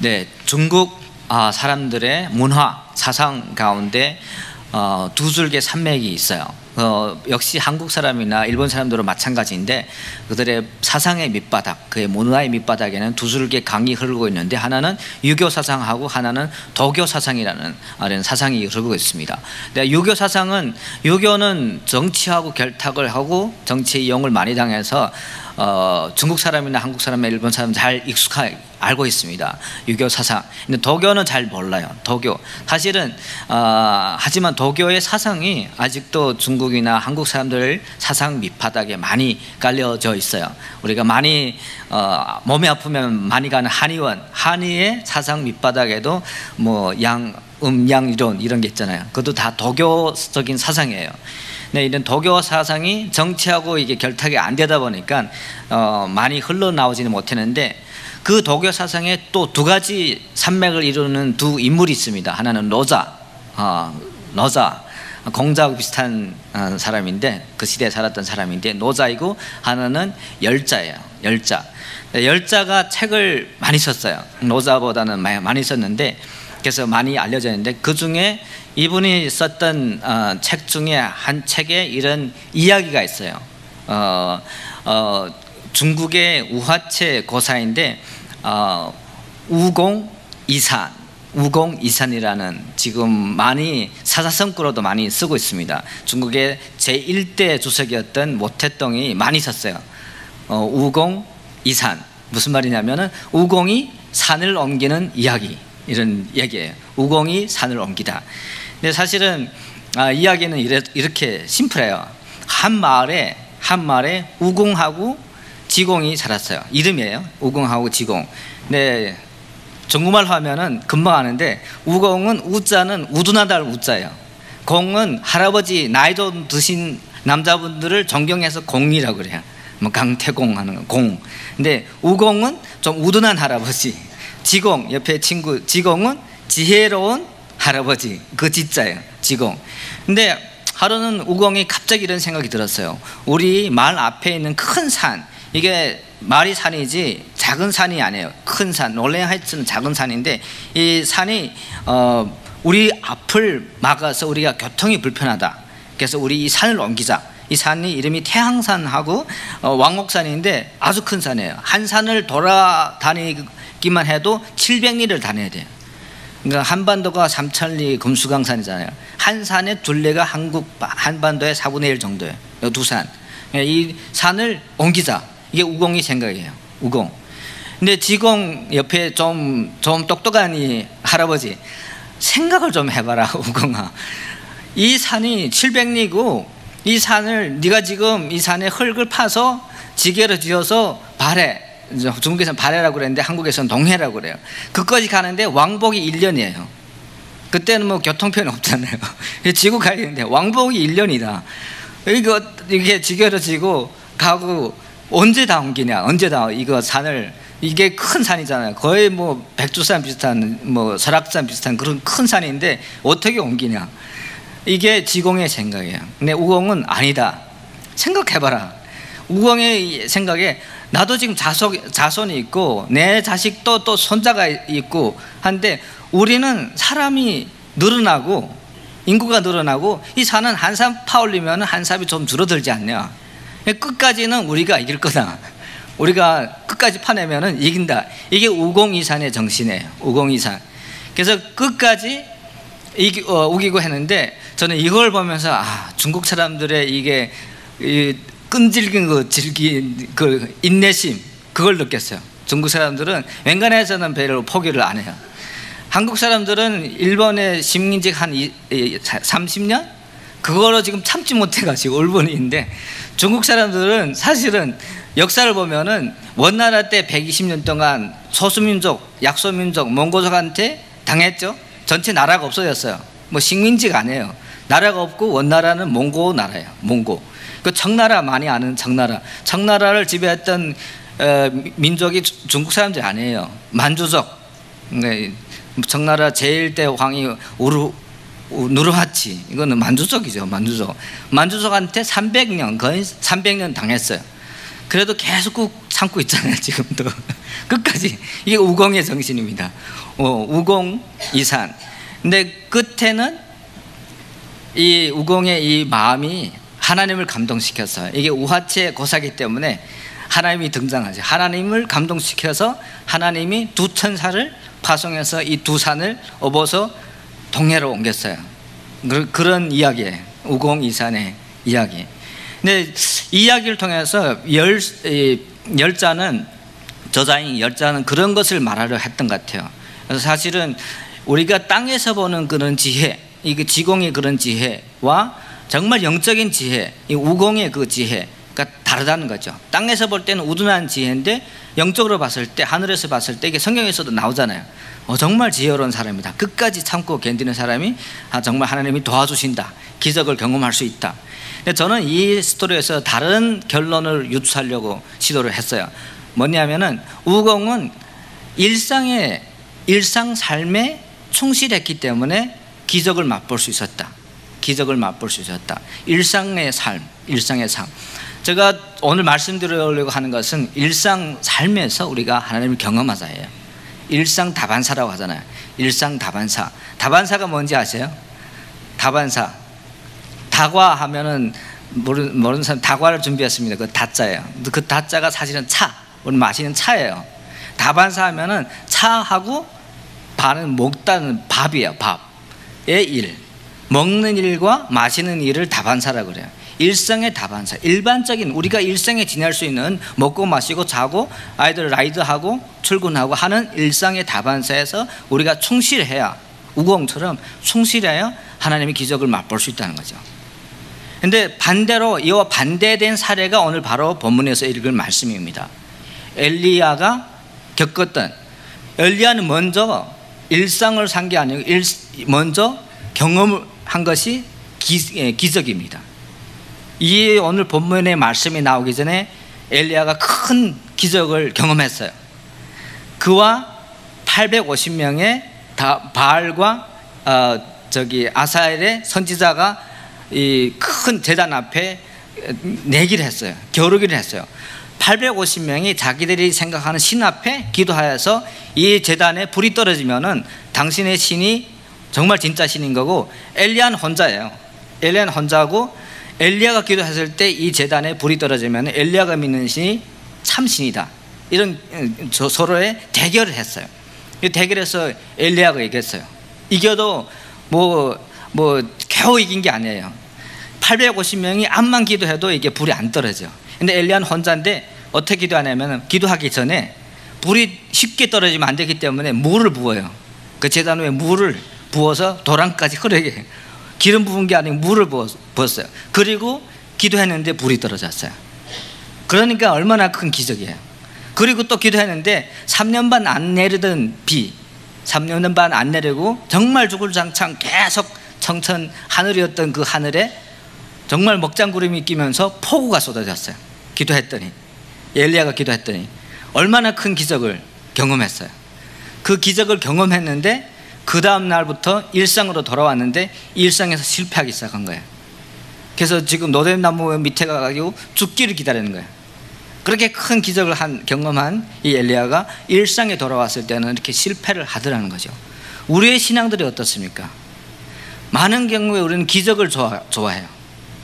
네, 중국 사람들의 문화, 사상 가운데 두 줄기 산맥이 있어요. 역시 한국 사람이나 일본 사람들은 마찬가지인데 그들의 사상의 밑바닥, 그의 문화의 밑바닥에는 두 줄기 강이 흐르고 있는데 하나는 유교 사상하고 하나는 도교 사상이라는 사상이 흐르고 있습니다. 유교는 정치하고 결탁을 하고 정치의 이용을 많이 당해서 중국 사람이나 한국 사람이나 일본 사람 잘 익숙하게 알고 있습니다. 유교 사상. 근데 도교는 잘 몰라요. 도교. 사실은 하지만 도교의 사상이 아직도 중국이나 한국 사람들 사상 밑바닥에 많이 깔려져 있어요. 우리가 많이 몸이 아프면 많이 가는 한의의 사상 밑바닥에도 뭐 음양 이런 게 있잖아요. 그것도 다 도교적인 사상이에요. 네, 이런 도교 사상이 정치하고 이게 결탁이 안 되다 보니까 많이 흘러나오지는 못했는데 그 도교 사상에 또 두 가지 산맥을 이루는 두 인물이 있습니다. 하나는 노자, 공자하고 비슷한 사람인데 그 시대에 살았던 사람인데 노자이고 하나는 열자예요. 열자가 책을 많이 썼어요. 노자보다는 많이 썼는데 그래서 많이 알려져 있는데 그 중에 이분이 썼던 책 중에 한 책에 이런 이야기가 있어요. 중국의 우화체 고사인데 우공이산이라는 지금 많이 사사성구로도 많이 쓰고 있습니다. 중국의 제1대 주석이었던 모태똥이 많이 썼어요. 우공이산 무슨 말이냐면은 우공이 산을 옮기는 이야기 이런 얘기예요. 우공이 산을 옮기다. 근데 사실은 이야기는 이렇게 심플해요. 한 마을에 우공하고 지공이 살았어요. 이름이에요. 우공하고 지공. 네, 중국말로 하면은 금방 아는데 우공은 우자는 우둔하다를 우자예요. 공은 할아버지 나이 좀 드신 남자분들을 존경해서 공이라고 그래요. 뭐 강태공 하는 거 공. 근데 우공은 좀 우둔한 할아버지. 지공 옆에 친구 지공은 지혜로운 할아버지. 그 지자예요. 지공. 근데 하루는 우공이 갑자기 이런 생각이 들었어요. 우리 마을 앞에 있는 큰 산, 이게 말이 산이지 작은 산이 아니에요. 큰 산, 원래 하여튼 작은 산인데 이 산이 우리 앞을 막아서 우리가 교통이 불편하다. 그래서 우리 이 산을 옮기자. 이 산이 이름이 태항산하고 왕옥산인데 아주 큰 산이에요. 한 산을 돌아다니기만 해도 700리를 다녀야 돼요. 그러니까 한반도가 3000리 금수강산이잖아요. 한 산의 둘레가 한반도의 4분의 1 정도예요. 두 산. 이 산을 옮기자. 이게 우공이 생각이에요. 우공. 근데 지공 옆에 좀 똑똑한 이 할아버지 생각을 좀 해봐라. 우공아, 이 산이 700리고 이 산을 네가 지금 이 산에 흙을 파서 지게로 지어서 발해, 중국에서는 발해라고 그랬는데 한국에서는 동해라고 그래요. 그까지 가는데 왕복이 1년이에요 그때는 뭐 교통편이 없잖아요. 지고 가야 되는데 왕복이 1년이다 이게 지게로 지고 가고 언제 다 옮기냐? 언제 다 이거 산을, 이게 큰 산이잖아요. 거의 뭐 백두산 비슷한, 뭐 설악산 비슷한 그런 큰 산인데 어떻게 옮기냐? 이게 지공의 생각이에요. 근데 우공은 아니다. 생각해봐라. 우공의 생각에 나도 지금 자손이 있고 내 자식도 또 손자가 있고 한데 우리는 사람이 늘어나고 인구가 늘어나고 이 산은 한 삽 파올리면 한 삽이 좀 줄어들지 않냐? 끝까지는 우리가 이길 거다. 우리가 끝까지 파내면은 이긴다. 이게 우공이산의 정신이에요. 우공이산. 그래서 끝까지 우기고 했는데 저는 이걸 보면서 중국 사람들의 이게 끈질긴 그 인내심 그걸 느꼈어요. 중국 사람들은 웬간해서는 배를 포기를 안 해요. 한국 사람들은 일본에 식민지 한 30년? 그거로 지금 참지 못해가지고 울분인데 중국 사람들은 사실은 역사를 보면은 원나라 때 120년 동안 소수민족, 약소민족, 몽고족한테 당했죠. 전체 나라가 없어졌어요. 뭐 식민지가 아니에요. 나라가 없고 원나라는 몽고 나라예요. 몽고. 그 청나라 많이 아는 청나라를 지배했던 민족이 중국 사람들이 아니에요. 만주족. 청나라 제1대 왕이 누르하치, 이거는 만주족이죠. 만주족한테 300년, 거의 300년 당했어요. 그래도 계속 참고 있잖아요. 지금도 끝까지. 이게 우공의 정신입니다. 우공 이산. 근데 끝에는 이 우공의 이 마음이 하나님을 감동시켜서, 이게 우화체 고사기 때문에 하나님이 등장하죠. 하나님을 감동시켜서 하나님이 두 천사를 파송해서 이 두 산을 업어서 동해로 옮겼어요. 그런 이야기예요. 우공이산의 이야기. 근데 이 이야기를 통해서 열자는, 저자인 열자는 그런 것을 말하려 했던 것 같아요. 그래서 사실은 우리가 땅에서 보는 그런 지혜, 이 지공의 그런 지혜와 정말 영적인 지혜, 이 우공의 그 지혜가 다르다는 거죠. 땅에서 볼 때는 우둔한 지혜인데 영적으로 봤을 때, 하늘에서 봤을 때, 이게 성경에서도 나오잖아요. 정말 지혜로운 사람이다. 끝까지 참고 견디는 사람이 정말 하나님이 도와주신다. 기적을 경험할 수 있다. 근데 저는 이 스토리에서 다른 결론을 유추하려고 시도를 했어요. 뭐냐면은 우공은 일상 삶에 충실했기 때문에 기적을 맛볼 수 있었다. 기적을 맛볼 수 있었다. 일상의 삶. 제가 오늘 말씀드리려고 하는 것은 일상 삶에서 우리가 하나님을 경험하자예요. 일상 다반사라고 하잖아요. 일상 다반사. 다반사가 뭔지 아세요? 다반사. 다과 하면은 모르는 사람, 다과를 준비했습니다. 그 다자예요. 그 다자가 사실은 차, 우리 마시는 차예요. 다반사 하면은 차하고 반은 먹다는 밥이에요. 밥의 일, 먹는 일과 마시는 일을 다반사라고 그래요. 일상의 다반사, 일반적인 우리가 일상에 지낼 수 있는 먹고 마시고 자고 아이들 라이드하고 출근하고 하는 일상의 다반사에서 우리가 충실해야, 우공처럼 충실해야 하나님의 기적을 맛볼 수 있다는 거죠. 근데 반대로 이와 반대된 사례가 오늘 바로 본문에서 읽을 말씀입니다. 엘리야가 겪었던, 엘리야는 먼저 일상을 산 게 아니고 먼저 경험을 한 것이 기적입니다. 이 오늘 본문의 말씀이 나오기 전에 엘리야가 큰 기적을 경험했어요. 그와 850명의 바알과 아사엘의 선지자가 이 큰 제단 앞에 내기를 했어요. 겨루기를 했어요. 850명이 자기들이 생각하는 신 앞에 기도하여서 이 제단에 불이 떨어지면은 당신의 신이 정말 진짜 신인 거고, 엘리야는 혼자예요. 엘리야는 혼자고, 엘리야가 기도했을 때 이 제단에 불이 떨어지면 엘리야가 믿는 신이 참신이다. 이런 서로의 대결을 했어요. 이 대결에서 엘리야가 이겼어요. 이겨도 겨우 이긴 게 아니에요. 850명이 암만 기도해도 이게 불이 안 떨어져. 근데 엘리야는 혼자인데 어떻게 기도하냐면, 기도하기 전에 불이 쉽게 떨어지면 안 되기 때문에 물을 부어요. 그 제단 위에 물을 부어서 도랑까지 흐르게, 기름 부은 게 아니고 물을 부었어요. 그리고 기도했는데 불이 떨어졌어요. 그러니까 얼마나 큰 기적이에요. 그리고 또 기도했는데 3년 반 안 내리던 비, 3년 반 안 내리고 정말 주굴장창 계속 청천 하늘이었던 그 하늘에 정말 먹장구름이 끼면서 폭우가 쏟아졌어요. 기도했더니, 엘리야가 기도했더니 얼마나 큰 기적을 경험했어요. 그 기적을 경험했는데 그 다음 날부터 일상으로 돌아왔는데 일상에서 실패하기 시작한 거예요. 그래서 지금 노뱀나무 밑에 가가지고 죽기를 기다리는 거예요. 그렇게 큰 기적을 경험한 이 엘리야가 일상에 돌아왔을 때는 이렇게 실패를 하더라는 거죠. 우리의 신앙들이 어떻습니까? 많은 경우에 우리는 기적을 좋아해요.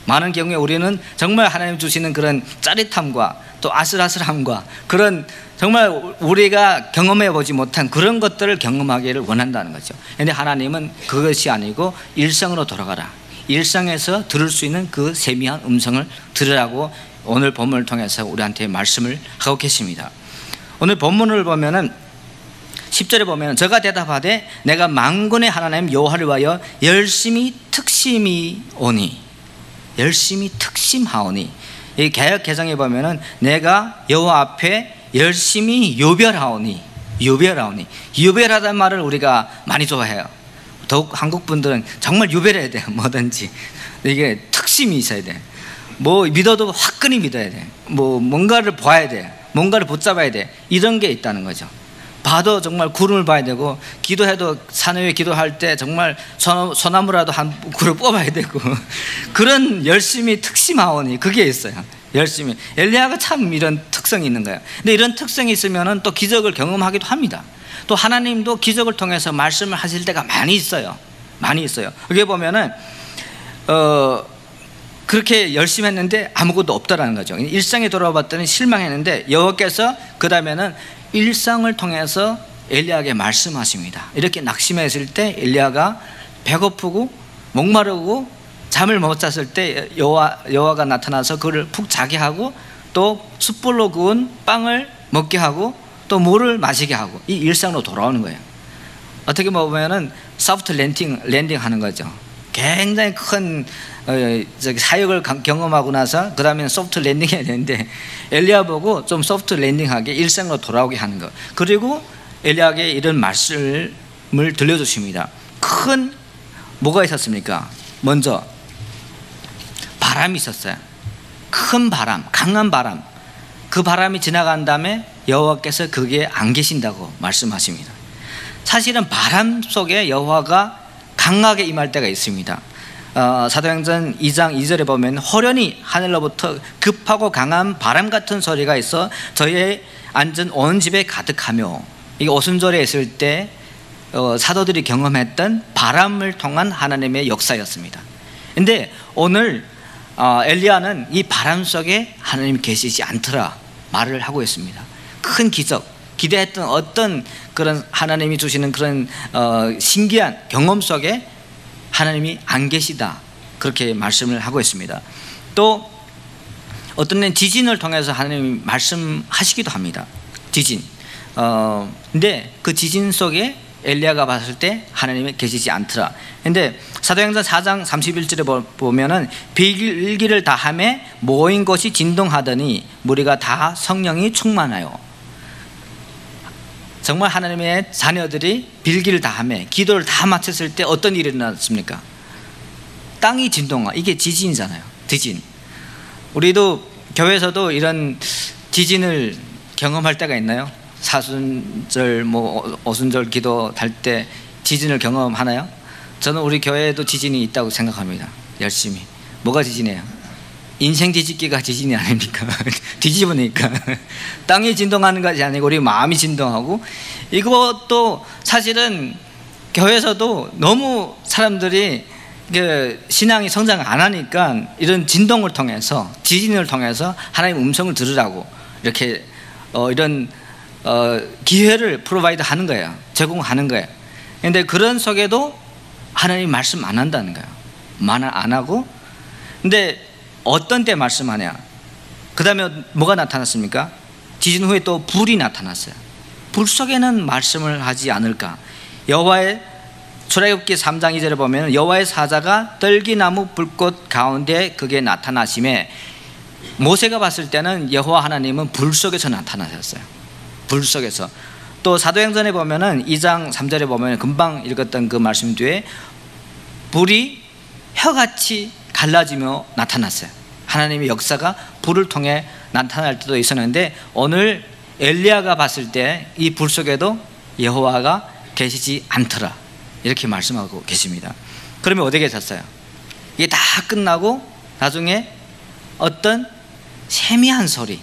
많은 경우에 우리는 정말 하나님 주시는 그런 짜릿함과 또 아슬아슬함과 그런 정말 우리가 경험해 보지 못한 그런 것들을 경험하기를 원한다는 거죠. 그런데 하나님은 그것이 아니고 일상으로 돌아가라. 일상에서 들을 수 있는 그 세미한 음성을 들으라고 오늘 본문을 통해서 우리한테 말씀을 하고 계십니다. 오늘 본문을 보면은 10절에 보면, 저가 대답하되 내가 만군의 하나님 여호와를 위하여 열심히 특심하오니. 이 개역 개정에 보면은 내가 여호와 앞에 열심히 요별하오니. 유별하다는 말을 우리가 많이 좋아해요. 더욱 한국 분들은 정말 유별해야 돼요. 뭐든지 이게 특심이 있어야 돼. 믿어도 화끈히 믿어야 돼. 뭔가를 봐야 돼. 뭔가를 붙잡아야 돼. 이런 게 있다는 거죠. 봐도 정말 구름을 봐야 되고, 기도해도 산 위에 기도할 때 정말 소나무라도 한 그루 뽑아야 되고 그런 열심히 특심하오니, 그게 있어요. 열심히. 엘리야가 참 이런 특성이 있는 거예요. 근데 이런 특성이 있으면은 또 기적을 경험하기도 합니다. 또 하나님도 기적을 통해서 말씀을 하실 때가 많이 있어요. 많이 있어요. 여기 보면은 그렇게 열심히 했는데 아무것도 없다라는 거죠. 일상에 돌아봤더니 실망했는데 여호와께서 그 다음에는 일상을 통해서 엘리야에게 말씀하십니다. 이렇게 낙심했을 때 엘리야가 배고프고 목마르고 잠을 못 잤을 때 여호와가 나타나서 그를 푹 자게 하고 또 숯불로 구운 빵을 먹게 하고 또 물을 마시게 하고 이 일상으로 돌아오는 거예요. 어떻게 보면은 소프트 랜딩 하는 거죠. 굉장히 큰 사역을 경험하고 나서 그 다음에는 소프트 랜딩 해야 되는데 엘리야 보고 좀 소프트 랜딩하게 일상으로 돌아오게 하는 거. 그리고 엘리야에게 이런 말씀을 들려주십니다. 큰 뭐가 있었습니까? 먼저 바람이 있었어요. 큰 바람, 강한 바람. 그 바람이 지나간 다음에 여호와께서 거기에 안 계신다고 말씀하십니다. 사실은 바람 속에 여호와가 강하게 임할 때가 있습니다. 사도행전 2장 2절에 보면 호련히 하늘로부터 급하고 강한 바람 같은 소리가 있어 저희의 앉은 온 집에 가득하며, 이게 오순절에 있을 때 사도들이 경험했던 바람을 통한 하나님의 역사였습니다. 근데 오늘 엘리야는 이 바람 속에 하나님이 계시지 않더라 말을 하고 있습니다. 큰 기적, 기대했던 어떤 그런 하나님이 주시는 그런 신기한 경험 속에 하나님이 안 계시다, 그렇게 말씀을 하고 있습니다. 또 어떤 데는 지진을 통해서 하나님이 말씀하시기도 합니다. 지진. 근데 그 지진 속에 엘리야가 봤을 때 하나님이 계시지 않더라. 근데 사도행전 4장 31절에 보면은 빌기를 다함에 모인 곳이 진동하더니 무리가 다 성령이 충만하여. 정말 하나님의 자녀들이 빌기를 다함에 기도를 다 마쳤을 때 어떤 일이 일어났습니까? 땅이 진동하. 이게 지진이잖아요. 지진. 우리도 교회에서도 이런 지진을 경험할 때가 있나요? 사순절 오순절 기도 할 때 지진을 경험하나요? 저는 우리 교회에도 지진이 있다고 생각합니다. 열심히. 뭐가 지진이에요? 인생 뒤집기가 지진이 아닙니까? 뒤집으니까 땅이 진동하는 것이 아니고 우리 마음이 진동하고, 이것도 사실은 교회에서도 너무 사람들이 신앙이 성장 안 하니까 이런 진동을 통해서, 지진을 통해서 하나님 음성을 들으라고 이렇게 이런 기회를 프로바이드 하는 거예요. 제공하는 거예요. 그런데 그런 속에도 하나님 말씀 안 한다는 거예요. 말 안 하고. 근데 어떤 때 말씀하냐? 그 다음에 뭐가 나타났습니까? 지진 후에 또 불이 나타났어요. 불 속에는 말씀을 하지 않을까? 여호와의 출애굽기 3장 2절에 보면 여호와의 사자가 떨기나무 불꽃 가운데 그게 나타나심에, 모세가 봤을 때는 여호와 하나님은 불 속에서 나타나셨어요. 불 속에서. 또 사도행전에 보면은 2장 3절에 보면 금방 읽었던 그 말씀 뒤에 불이 혀같이 갈라지며 나타났어요. 하나님의 역사가 불을 통해 나타날 때도 있었는데, 오늘 엘리야가 봤을 때 이 불 속에도 여호와가 계시지 않더라, 이렇게 말씀하고 계십니다. 그러면 어디 계셨어요? 이게 다 끝나고 나중에 어떤 세미한 소리,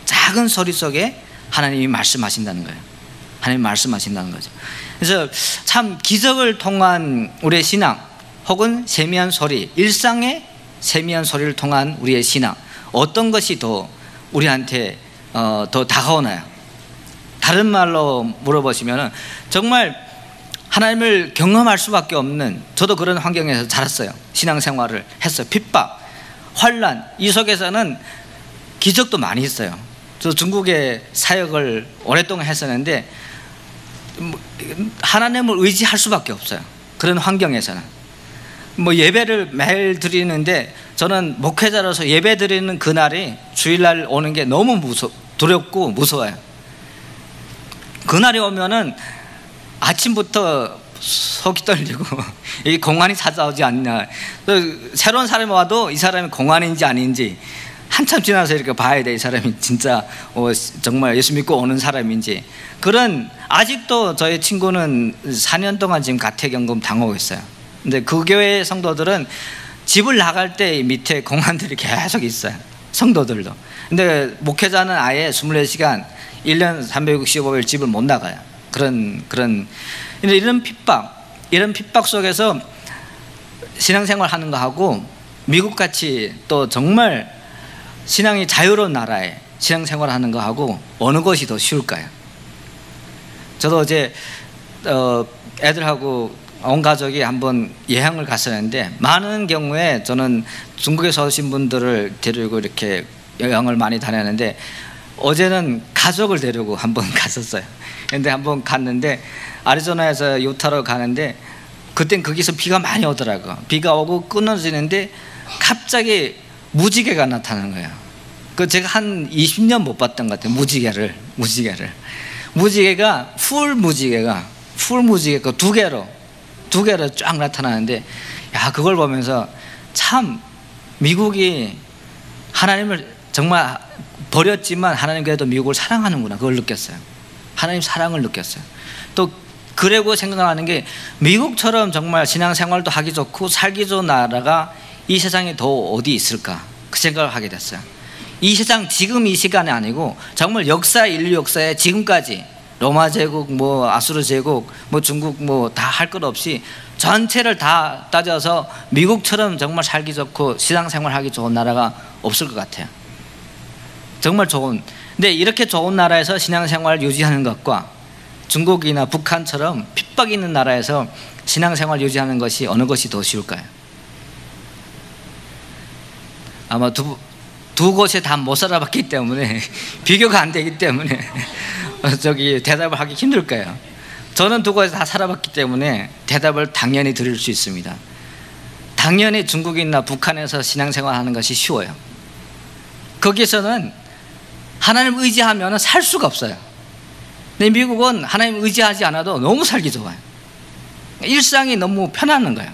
작은 소리 속에 하나님이 말씀하신다는 거예요. 하나님이 말씀하신다는 거죠. 그래서 참 기적을 통한 우리의 신앙, 혹은 세미한 소리, 일상의 세미한 소리를 통한 우리의 신앙, 어떤 것이 더 우리한테 더 다가오나요? 다른 말로 물어보시면 정말 하나님을 경험할 수밖에 없는, 저도 그런 환경에서 자랐어요. 신앙생활을 했어요. 핍박, 환난, 이 속에서는 기적도 많이 있어요. 저 중국에 사역을 오랫동안 했었는데 하나님을 의지할 수밖에 없어요. 그런 환경에서는. 예배를 매일 드리는데, 저는 목회자로서 예배 드리는 그날이 주일날 오는 게 너무 두렵고 무서워요. 그날이 오면은 아침부터 속이 떨리고 이 공안이 찾아오지 않냐, 새로운 사람이 와도 이 사람이 공안인지 아닌지 한참 지나서 이렇게 봐야 돼. 이 사람이 진짜 정말 예수 믿고 오는 사람인지. 그런, 아직도 저희 친구는 4년 동안 지금 가택연금 당하고 있어요. 근데 그 교회 성도들은 집을 나갈 때 밑에 공안들이 계속 있어요. 성도들도. 근데 목회자는 아예 24시간 1년 365일 집을 못 나가요. 이런 핍박 속에서 신앙생활 하는 거 하고 미국같이 또 정말 신앙이 자유로운 나라에 신앙생활 하는 거 하고 어느 것이 더 쉬울까요? 저도 어제 애들하고 온 가족이 한번 여행을 갔었는데, 많은 경우에 저는 중국에서 오신 분들을 데리고 이렇게 여행을 많이 다녔는데, 어제는 가족을 데리고 한번 갔었어요. 근데 한번 갔는데 아리조나에서 유타로 가는데, 그땐 거기서 비가 많이 오더라고요. 비가 오고 끊어지는데 갑자기 무지개가 나타나는 거예요. 그 제가 한 20년 못 봤던 것 같아요. 무지개가 풀 무지개가 두 개로 쫙 나타나는데, 야, 그걸 보면서 참 미국이 하나님을 정말 버렸지만 하나님 그래도 미국을 사랑하는구나, 그걸 느꼈어요. 하나님 사랑을 느꼈어요. 또 그러고 생각하는 게, 미국처럼 정말 신앙생활도 하기 좋고 살기 좋은 나라가 이 세상에 더 어디 있을까, 그 생각을 하게 됐어요. 이 세상, 지금 이 시간이 아니고 정말 인류 역사에 지금까지 로마 제국, 뭐 아수르 제국, 뭐 중국, 뭐 다 할 것 없이 전체를 다 따져서 미국처럼 정말 살기 좋고 신앙생활 하기 좋은 나라가 없을 것 같아요. 정말 좋은. 근데 이렇게 좋은 나라에서 신앙생활 유지하는 것과 중국이나 북한처럼 핍박 있는 나라에서 신앙생활 유지하는 것이 어느 것이 더 쉬울까요? 아마 두 곳에 다 못 살아봤기 때문에 비교가 안 되기 때문에 대답을 하기 힘들 거예요. 저는 두 곳에 다 살아봤기 때문에 대답을 당연히 드릴 수 있습니다. 당연히 중국이나 북한에서 신앙생활 하는 것이 쉬워요. 거기서는 하나님 의지하면 살 수가 없어요. 근데 미국은 하나님 의지하지 않아도 너무 살기 좋아요. 일상이 너무 편안한 거예요.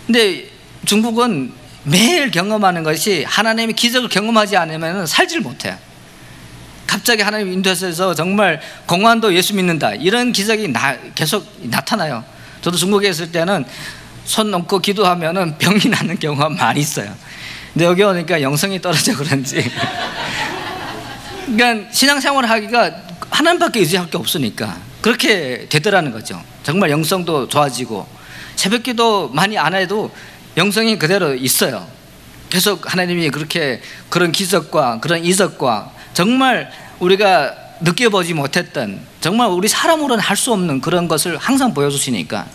근데 중국은 매일 경험하는 것이, 하나님의 기적을 경험하지 않으면 살지를 못해요. 갑자기 하나님 인도에서 정말 공안도 예수 믿는다, 이런 기적이 계속 나타나요. 저도 중국에 있을 때는 손 놓고 기도하면 병이 나는 경우가 많이 있어요. 근데 여기 오니까 영성이 떨어져 그런지 그러니까 신앙생활을 하기가 하나님밖에 의지할 게 없으니까 그렇게 되더라는 거죠. 정말 영성도 좋아지고, 새벽기도 많이 안 해도 영성이 그대로 있어요. 계속 하나님이 그런 기적과 그런 이적과 정말 우리가 느껴보지 못했던, 정말 우리 사람으로는 할 수 없는 그런 것을 항상 보여주시니까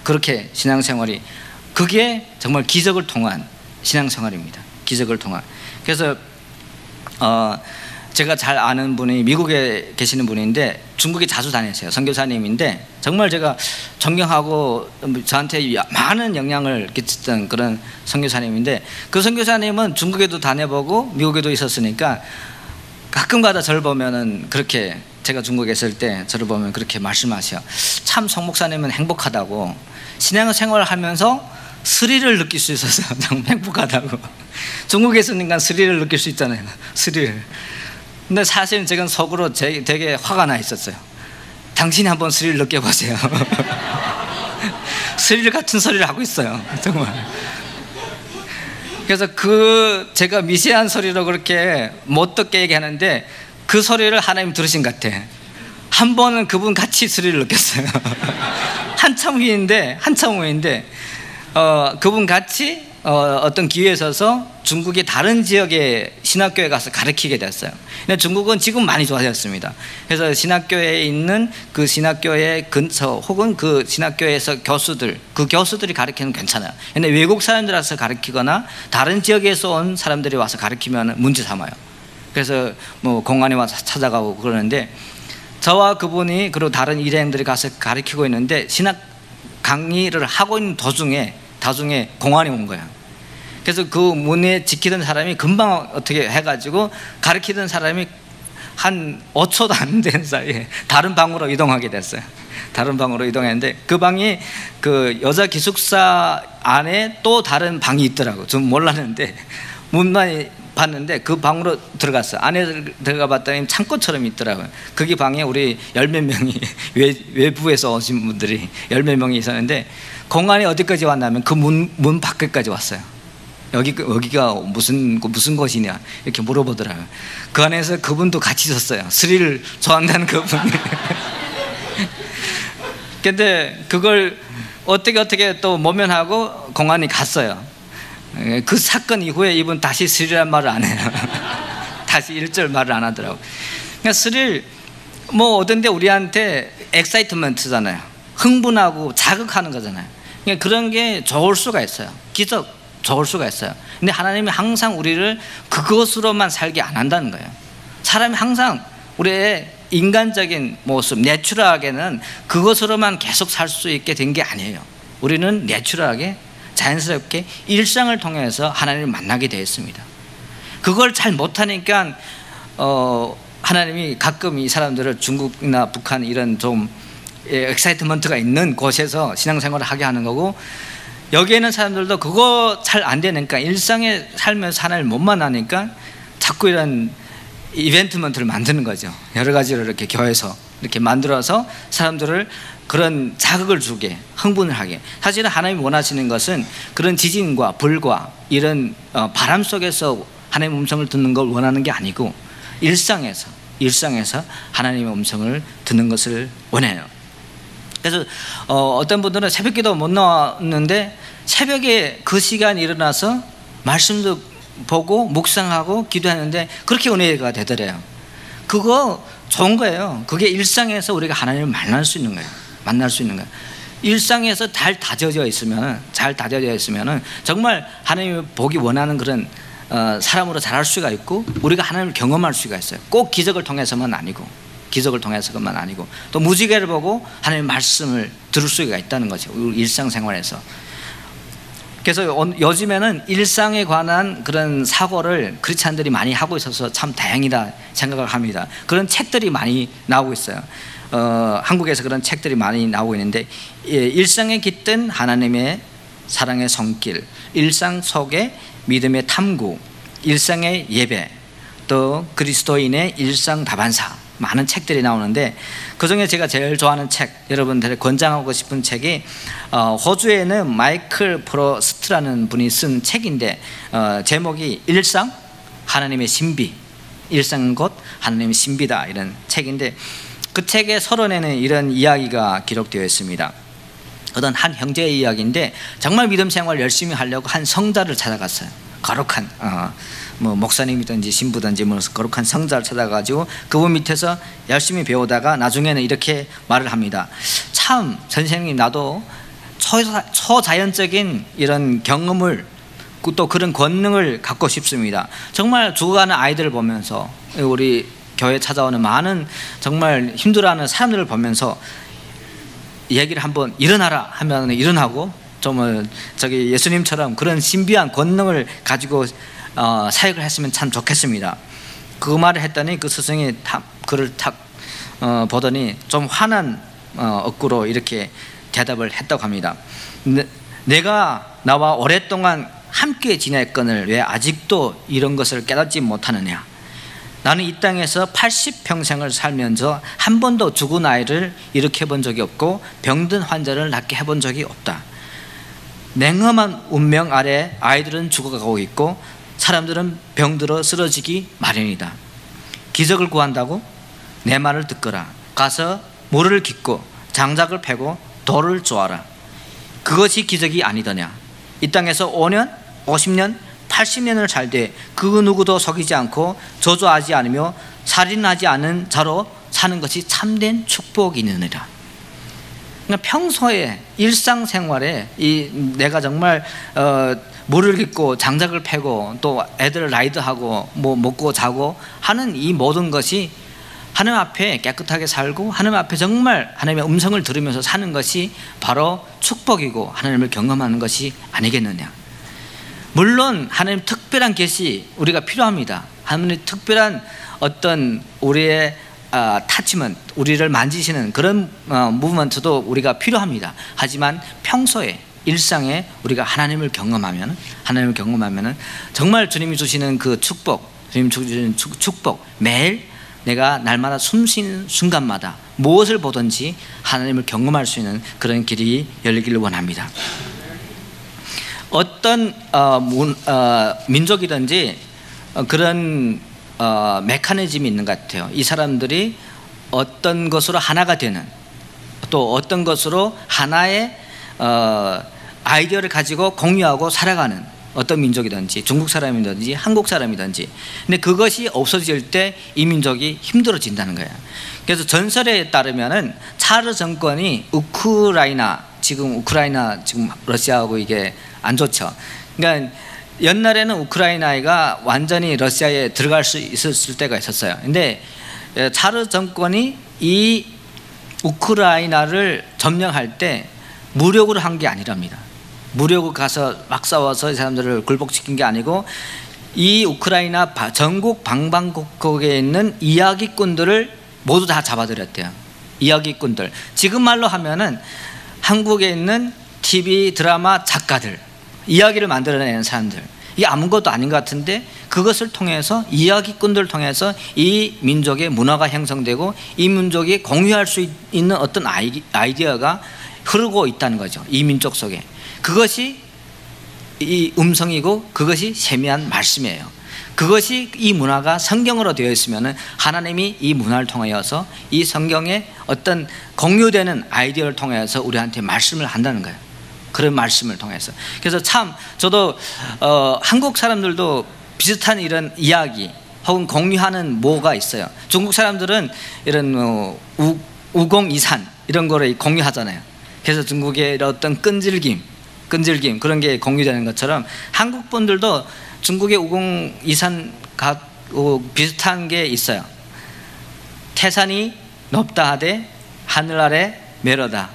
그렇게 신앙생활이, 그게 정말 기적을 통한 신앙생활입니다. 기적을 통한. 그래서 제가 잘 아는 분이 미국에 계시는 분인데, 중국에 자주 다니세요. 선교사님인데 정말 제가 존경하고 저한테 많은 영향을 끼쳤던 그런 선교사님인데, 그 선교사님은 중국에도 다녀보고 미국에도 있었으니까 가끔가다 저를 보면은 그렇게, 제가 중국에 있을 때 저를 보면 그렇게 말씀하셔요. 참 송 목사님은 행복하다고, 신앙생활을 하면서 스릴을 느낄 수 있어서 정말 행복하다고. 중국에 있으니까 스릴을 느낄 수 있잖아요. 스릴. 근데 사실 제가 속으로 되게 화가 나 있었어요. 당신이 한번 스릴 느껴보세요. 스릴 같은 소리를 하고 있어요, 정말. 그래서 제가 미세한 소리로 그렇게 못 듣게 얘기하는데, 그 소리를 하나님 들으신 것 같아. 한 번은 그분 같이 스릴을 느꼈어요. 한참 후인데 그분 같이 어떤 기회에 서서 중국의 다른 지역의 신학교에 가서 가르치게 됐어요. 근데 중국은 지금 많이 좋아졌습니다. 그래서 신학교에 있는 그 신학교의 근처 혹은 그 신학교에서 그 교수들이 가르치면 괜찮아요. 근데 외국 사람들 와서 가르치거나 다른 지역에서 온 사람들이 와서 가르치면 문제 삼아요. 그래서 뭐 공안에 와서 찾아가고 그러는데, 저와 그분이 그리고 다른 일행들이 가서 가르치고 있는데, 신학 강의를 하고 있는 도중에 공안이 온 거야. 그래서 그 문에 지키던 사람이 금방 어떻게 해가지고 가르치던 사람이 한 5초도 안 된 사이에 다른 방으로 이동하게 됐어요. 다른 방으로 이동했는데, 그 방이 그 여자 기숙사 안에 또 다른 방이 있더라고. 좀 몰랐는데 문만 봤는데 그 방으로 들어갔어. 안에 들어가 봤더니 창고처럼 있더라고요. 거기 방에 우리 10몇 명이 외부에서 오신 분들이 10몇 명이 있었는데, 공안이 어디까지 왔냐면 그 문 밖에까지 왔어요. 여기가 무슨 곳이냐 이렇게 물어보더라고요. 그 안에서 그분도 같이 있었어요. 스릴을 좋아한다는 그분. 근데 그걸 어떻게 또 모면하고 공안이 갔어요. 그 사건 이후에 이분 다시 스릴이란 말을 안 해요. 다시 일절 말을 안 하더라고요. 그러니까 스릴 뭐 어떤데 우리한테 엑사이트먼트잖아요. 흥분하고 자극하는 거잖아요. 그러니까 그런 게 좋을 수가 있어요. 기적 좋을 수가 있어요. 근데 하나님이 항상 우리를 그것으로만 살게 안 한다는 거예요. 사람이 항상 우리의 인간적인 모습, 내추럴하게는 그것으로만 계속 살 수 있게 된 게 아니에요. 우리는 내추럴하게 자연스럽게 일상을 통해서 하나님을 만나게 되어 있습니다. 그걸 잘 못하니까 하나님이 가끔 이 사람들을 중국이나 북한 이런 좀 엑사이트먼트가 있는 곳에서 신앙생활을 하게 하는 거고, 여기에 있는 사람들도 그거 잘 안 되니까, 일상에 살면서 하나님을 못 만나니까 자꾸 이런 이벤트먼트를 만드는 거죠. 여러 가지로 이렇게 교회에서 이렇게 만들어서 사람들을 그런 자극을 주게, 흥분을 하게. 사실은 하나님이 원하시는 것은 그런 지진과 불과 이런 바람 속에서 하나님의 음성을 듣는 걸 원하는 게 아니고, 일상에서 하나님의 음성을 듣는 것을 원해요. 그래서 어떤 분들은 새벽기도 못 나왔는데 새벽에 그 시간에 일어나서 말씀도 보고 묵상하고 기도하는데 그렇게 은혜가 되더래요. 그거 좋은 거예요. 그게 일상에서 우리가 하나님을 만날 수 있는 거예요. 일상에서 잘 다져져 있으면 정말 하나님이 보기 원하는 그런 사람으로 자랄 수가 있고, 우리가 하나님을 경험할 수가 있어요. 꼭 기적을 통해서만 아니고 또 무지개를 보고 하나님의 말씀을 들을 수가 있다는 거죠. 우리 일상생활에서. 그래서 요즘에는 일상에 관한 그런 사고를 크리스찬들이 많이 하고 있어서 참 다행이다 생각을 합니다. 그런 책들이 많이 나오고 있어요. 한국에서 그런 책들이 많이 나오고 있는데, 일상에 깃든 하나님의 사랑의 손길, 일상 속의 믿음의 탐구, 일상의 예배, 또 그리스도인의 일상 다반사, 많은 책들이 나오는데 그중에 제가 제일 좋아하는 책, 여러분들에게 권장하고 싶은 책이 호주에는 마이클 프로스트라는 분이 쓴 책인데, 제목이 일상 하나님의 신비, 일상은 곧 하나님의 신비다, 이런 책인데, 그 책의 서론에는 이런 이야기가 기록되어 있습니다. 어떤 한 형제의 이야기인데, 정말 믿음 생활 열심히 하려고 한 성자를 찾아갔어요. 거룩한 뭐 목사님이든지 신부든지 뭐 거룩한 성자를 찾아가지고 그분 밑에서 열심히 배우다가 나중에는 이렇게 말을 합니다. 참 선생님, 나도 초자연적인 이런 경험을, 또 그런 권능을 갖고 싶습니다. 정말 죽어가는 아이들을 보면서, 우리 교회 찾아오는 많은 정말 힘들어하는 사람들을 보면서 얘기를 한번 일어나라 하면 일어나고, 좀 저기 예수님처럼 그런 신비한 권능을 가지고 사역을 했으면 참 좋겠습니다. 그 말을 했더니 그 스승이 그를 탁 보더니 좀 화난 억구로 이렇게 대답을 했다고 합니다. 내가 나와 오랫동안 함께 지냈거늘 왜 아직도 이런 것을 깨닫지 못하느냐. 나는 이 땅에서 80평생을 살면서 한 번도 죽은 아이를 일으켜 본 적이 없고 병든 환자를 낫게 해본 적이 없다. 냉엄한 운명 아래 아이들은 죽어가고 있고 사람들은 병들어 쓰러지기 마련이다. 기적을 구한다고? 내 말을 듣거라. 가서 모를 깃고 장작을 패고 돌을 쪼아라. 그것이 기적이 아니더냐. 이 땅에서 5년, 50년, 80년을 살되 그 누구도 속이지 않고 저주하지 않으며 살인하지 않은 자로 사는 것이 참된 축복이느니라. 그러니까 평소에 일상생활에 내가 정말 물을 깃고 장작을 패고 또 애들을 라이드하고 뭐 먹고 자고 하는 이 모든 것이 하나님 앞에 깨끗하게 살고 하나님 앞에 정말 하나님의 음성을 들으면서 사는 것이 바로 축복이고 하나님을 경험하는 것이 아니겠느냐. 물론 하나님 특별한 계시 우리가 필요합니다. 하나님의 특별한 어떤 우리의 타치먼트, 우리를 만지시는 그런 무브먼트도 우리가 필요합니다. 하지만 평소에 일상에 우리가 하나님을 경험하면 정말 주님이 주시는 그 축복, 주님 주시는 축복, 매일 내가 날마다 숨 쉬는 순간마다 무엇을 보든지 하나님을 경험할 수 있는 그런 길이 열리기를 원합니다. 어떤 민족이든지 그런 메커니즘이 있는 것 같아요. 이 사람들이 어떤 것으로 하나가 되는, 또 어떤 것으로 하나의 아이디어를 가지고 공유하고 살아가는 어떤 민족이든지 중국 사람이든지 한국 사람이든지, 근데 그것이 없어질 때 이 민족이 힘들어진다는 거예요. 그래서 전설에 따르면은 차르 정권이 지금 러시아하고 이게 안 좋죠. 그러니까 옛날에는 우크라이나가 완전히 러시아에 들어갈 수 있었을 때가 있었어요. 근데 차르 정권이 이 우크라이나를 점령할 때 무력으로 한 게 아니랍니다. 무력으로 가서 막 싸워서 이 사람들을 굴복시킨 게 아니고, 이 우크라이나 전국 방방곡곡에 있는 이야기꾼들을 모두 다 잡아들였대요. 이야기꾼들, 지금 말로 하면은 한국에 있는 TV 드라마 작가들, 이야기를 만들어내는 사람들, 이게 아무것도 아닌 것 같은데 그것을 통해서, 이야기꾼들을 통해서 이 민족의 문화가 형성되고 이 민족이 공유할 수 있는 어떤 아이디어가 흐르고 있다는 거죠. 이 민족 속에. 그것이 이 음성이고 그것이 세미한 말씀이에요. 그것이, 이 문화가 성경으로 되어 있으면 하나님이 이 문화를 통하여서 이 성경의 어떤 공유되는 아이디어를 통해서 우리한테 말씀을 한다는 거예요. 그런 말씀을 통해서. 그래서 참 저도 한국 사람들도 비슷한 이런 이야기 혹은 공유하는 뭐가 있어요. 중국 사람들은 이런 우공이산 이런 거를 공유하잖아요. 그래서 중국의 어떤 끈질김 그런 게 공유되는 것처럼 한국 분들도 중국의 우공이산 비슷한 게 있어요. 태산이 높다 하되 하늘 아래 메로다,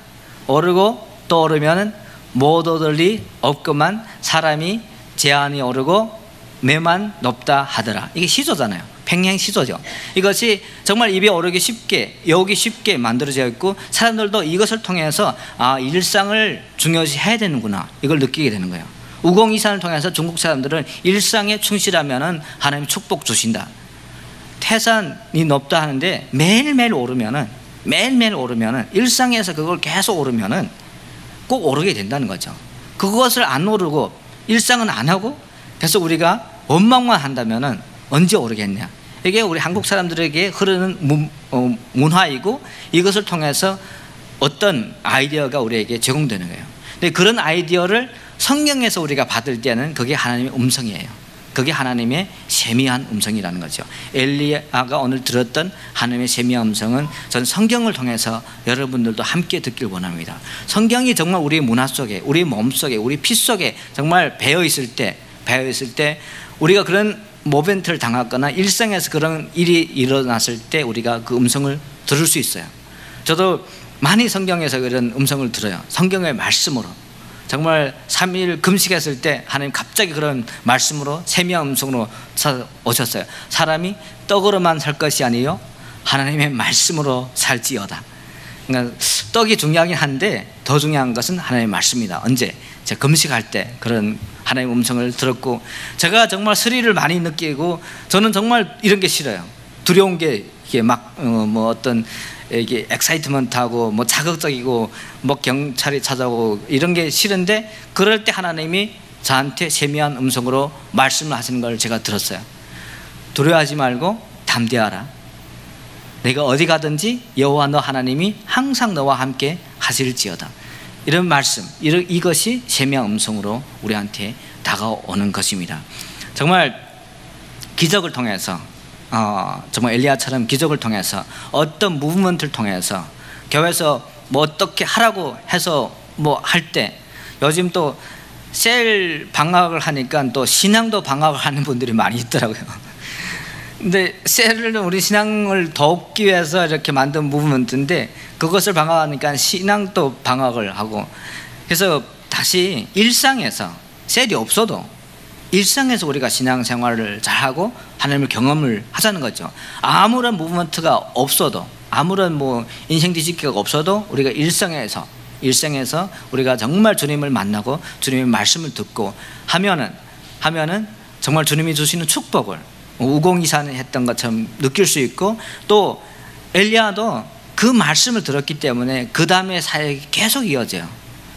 오르고 또 오르면 못 얻을 리 없구만, 사람이 제한이 오르고 매만 높다 하더라. 이게 시조잖아요. 평행 시조죠. 이것이 정말 입에 오르기 쉽게, 여기 쉽게 만들어져 있고, 사람들도 이것을 통해서 일상을 중요시 해야 되는구나, 이걸 느끼게 되는 거예요. 우공이산을 통해서 중국 사람들은 일상에 충실하면은 하나님 축복 주신다. 태산이 높다 하는데 매일매일 오르면은 일상에서 그걸 계속 오르면은 꼭 오르게 된다는 거죠. 그것을 안 오르고 일상은 안 하고 계속 우리가 원망만 한다면은 언제 오르겠냐. 이게 우리 한국 사람들에게 흐르는 문화이고, 이것을 통해서 어떤 아이디어가 우리에게 제공되는 거예요. 근데 그런 아이디어를 성경에서 우리가 받을 때는 그게 하나님의 음성이에요. 그게 하나님의 세미한 음성이라는 거죠. 엘리야가 오늘 들었던 하나님의 세미한 음성은 저는 성경을 통해서 여러분들도 함께 듣길 원합니다. 성경이 정말 우리 문화 속에, 우리 몸 속에, 우리 피 속에 정말 배어 있을 때 우리가 그런 모멘트를 당하거나 일상에서 그런 일이 일어났을 때 우리가 그 음성을 들을 수 있어요. 저도 많이 성경에서 그런 음성을 들어요. 성경의 말씀으로. 정말 3일 금식했을 때 하나님 갑자기 그런 말씀으로, 세미한 음성으로 오셨어요. 사람이 떡으로만 살 것이 아니요 하나님의 말씀으로 살지어다. 그러니까 떡이 중요하긴 한데 더 중요한 것은 하나님의 말씀입니다. 언제? 제가 금식할 때 그런 하나님의 음성을 들었고, 제가 정말 스릴을 많이 느끼고, 저는 정말 이런 게 싫어요. 두려운 게 이게 막 어떤 이게 엑사이트먼트하고 자극적이고 경찰이 찾아오고 이런 게 싫은데, 그럴 때 하나님이 저한테 세미한 음성으로 말씀을 하시는 걸 제가 들었어요. 두려워하지 말고 담대하라. 내가 어디 가든지 여호와 너 하나님이 항상 너와 함께 하실지어다. 이런 말씀, 이것이 세미한 음성으로 우리한테 다가오는 것입니다. 정말 기적을 통해서, 정말 엘리야처럼 기적을 통해서, 어떤 무브먼트를 통해서, 교회에서 어떻게 하라고 해서 할 때, 요즘 또 셀 방학을 하니까 또 신앙도 방학을 하는 분들이 많이 있더라고요. 근데 셀은 우리 신앙을 돕기 위해서 이렇게 만든 무브먼트인데, 그것을 방학하니까 신앙도 방학을 하고, 그래서 다시 일상에서, 셀이 없어도 일상에서 우리가 신앙생활을 잘하고 하나님을 경험을 하자는 거죠. 아무런 무브먼트가 없어도, 아무런 인생 뒤집기가 없어도 우리가 일상에서 우리가 정말 주님을 만나고 주님의 말씀을 듣고 하면은 정말 주님이 주시는 축복을 우공이산에 했던 것처럼 느낄 수 있고, 또 엘리야도 그 말씀을 들었기 때문에 그 다음에 사역이 계속 이어져요.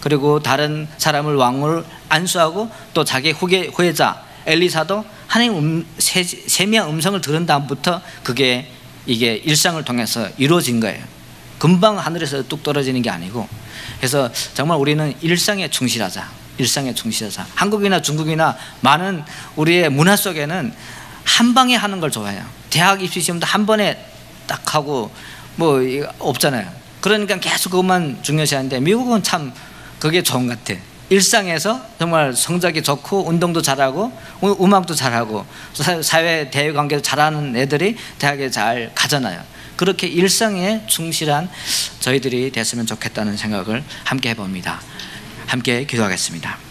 그리고 다른 사람을 왕으로 안수하고 또 자기 후계자 엘리사도 하나님 세미한 음성을 들은 다음부터 이게 일상을 통해서 이루어진 거예요. 금방 하늘에서 뚝 떨어지는 게 아니고. 그래서 정말 우리는 일상에 충실하자. 일상에 충실하자. 한국이나 중국이나 많은 우리의 문화 속에는 한 방에 하는 걸 좋아해요. 대학 입시 시험도 한 번에 딱 하고 뭐 없잖아요. 그러니까 계속 그것만 중요시하는데 미국은 참 그게 좋은 것 같아. 일상에서 정말 성적이 좋고 운동도 잘하고 음악도 잘하고 사회 대외관계도 잘하는 애들이 대학에 잘 가잖아요. 그렇게 일상에 충실한 저희들이 됐으면 좋겠다는 생각을 함께 해봅니다. 함께 기도하겠습니다.